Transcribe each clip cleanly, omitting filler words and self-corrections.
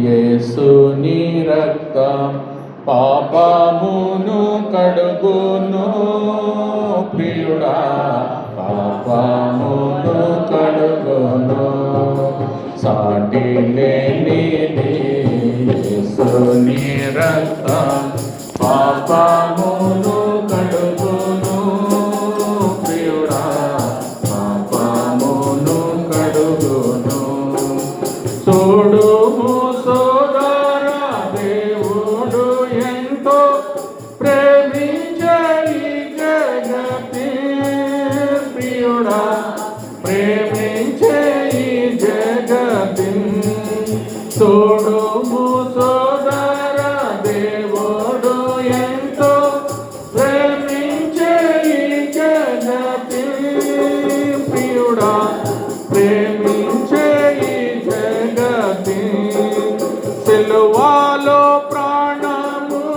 యేసుని రక్తం పాపమును కడుగును ప్రియుడా, పాపమును కడుగును. సాటి లేనిది యేసుని రక్తం పాపమును కడుగును ప్రియుడా, పాపమును కడుగును. చూడుము సోదరా, దేవుడు ఎంతో ప్రేమించే ఈ జగతి ప్రియుడా, ప్రేమించే ఈ జగతి. చూడుము సోదరా, దేవుడు ఎంతో ప్రేమించే ఈ జగతి ప్రియుడా, ప్రేమించే ఈ జగతి. సిలువలో ప్రాణమునర్పించ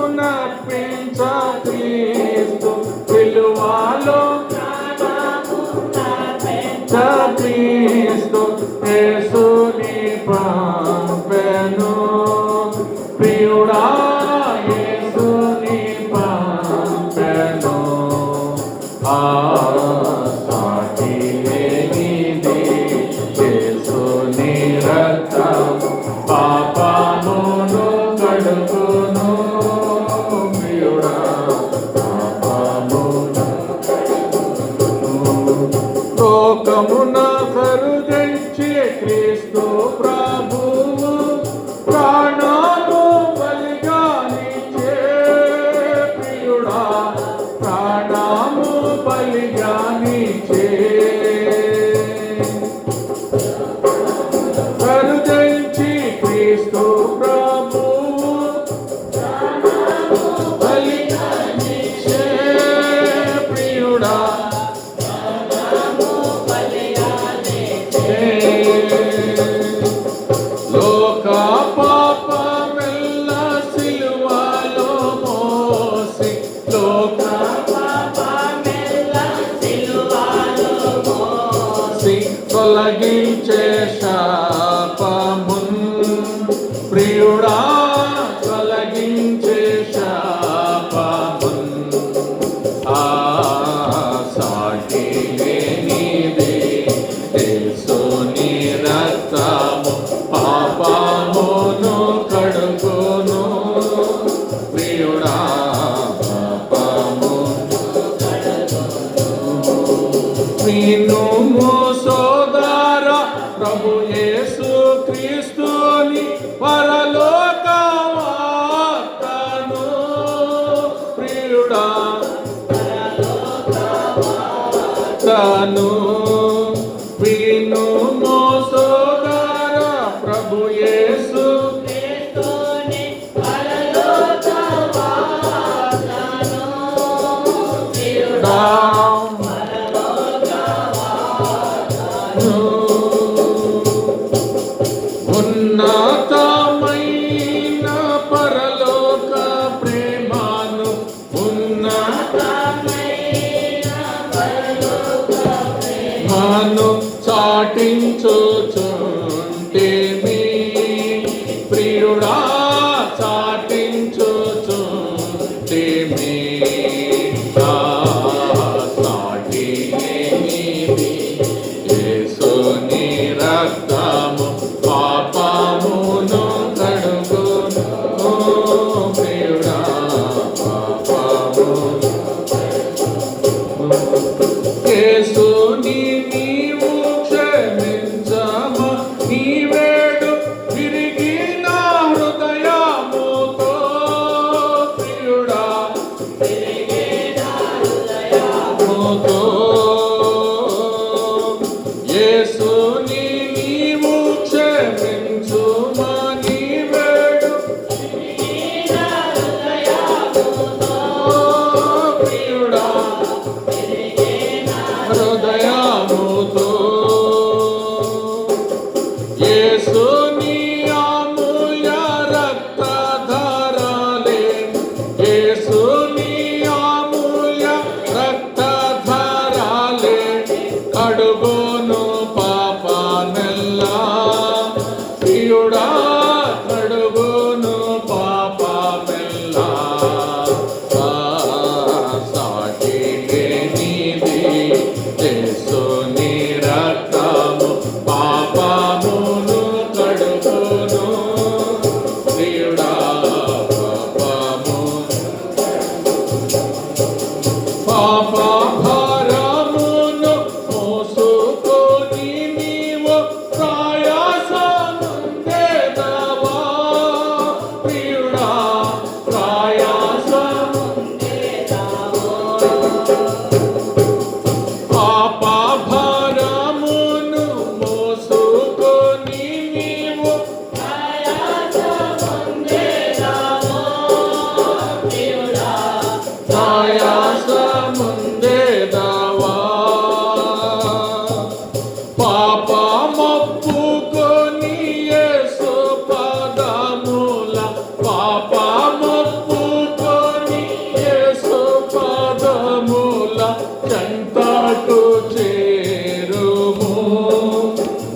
క్రీస్తు, సిలువలో ప్రాణమునర్పించ క్రీస్తు యేసుని పంపెను ప్రియుడా, యేసుని పంపెను. సాటి లేనిది యేసుని రక్తం పాపమును కడుగును ప్రియుడా, పాపమును లోకమున కరుదెంచే క్రీస్తు ప్రభువు ప్రాణము బలిగానిచ్చే ప్రియుడా, ప్రాణము బలిగానిచ్చే. కరుదెంచి క్రీస్తు ప్రభువు బలిగానిచ్చే ప్రియుడా, లోక పాపమెల్ల సిలువలో మోసి, లోక పాపమెల్ల సిలువలో మోసి తొలగించే శాపమున్ ప్రియుడా, తొలగించే శాపమున్. సాటి లేనిది యేసుని రక్తము పాపమును కడుగును ప్రియుడా, పాపమును వినుము సోదరా, ప్రభు యేసు క్రీస్తుని పరలోక వార్తను ప్రియుడా, తను వినుము సోదరా, ప్రభు యేసు క్రీస్తుని పరలోక వార్తను ప్రియుడా, పరలోక వార్తను. ఉన్నతమైన పరలోక ప్రేమను, ఉన్నతమైన పరలోక ప్రేమను చాటించుచుంటేమి ప్రియుడా, చాటించుచుంటేమి. సాటి లేనిది యేసుని రక్తము పాపమును కడుగును ప్రియుడా, పాపమును. యేసుని నీవు క్షమించమ, నీవేడు విరిగిన హృదయ ప్రియుడా కడుగును పాపమెల్లా సాటి లేనిది యేసుని రక్తము పాపమును కడుగును ప్రియుడా పాప భారమును మోసుకొని నీవు ప్రయాసముందెదవా ప్రియుడా ప్రయాసముందెదవా పాప భారమును మోసుకొని నీవు ప్రయాసముందెదవా ప్రియుడా ప్రయాసముందెదవా పాపమొప్పుకొని యేసు పదముల పాపమొప్పుకొని యేసు పదముల చెంతకు చేరుము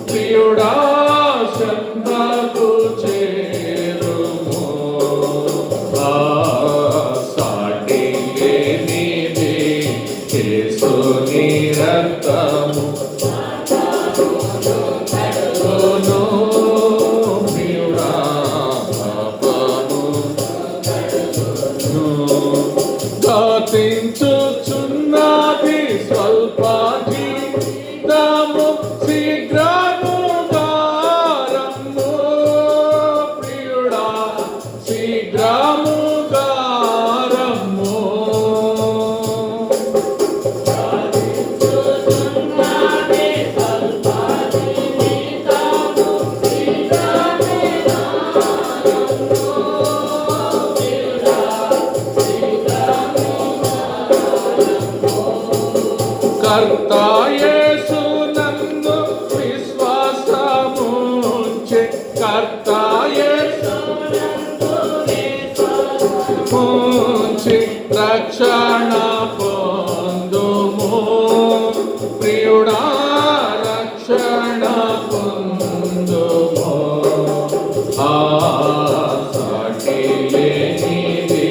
ప్రియుడా చెంతకు చేరుము సాటి లేనిది యేసుని రక్తము కడుగును ప్రియుడా పాపము గతించుచున్నది స్వల్ప జీవితము శీఘ్రముగా రమ్ము ప్రియుడా శీఘ్రముగా రమ్ము కర్త యేసు నందు విశ్వాసముంచె కర్త యేసు నందు విశ్వాసముంచె రక్షణ పొందుము ప్రియుడా రక్షణ పొందుము సాటి లేనిది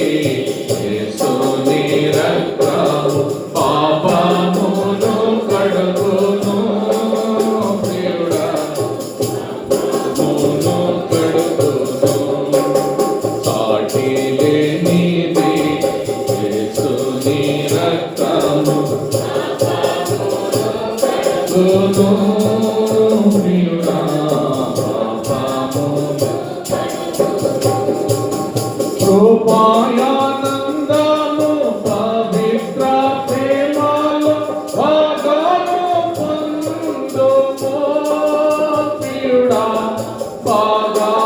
యేసుని రక్తము పాపమును కడుగును ప్రియుడా పాపమును కడుగును సాటి లేనిది యేసుని రక్తము కడుగును ప్రియుడా పాపమును కృపాయానందము పవిత్ర ప్రేమలో భాగము పొందుము ప్రియుడా భాగము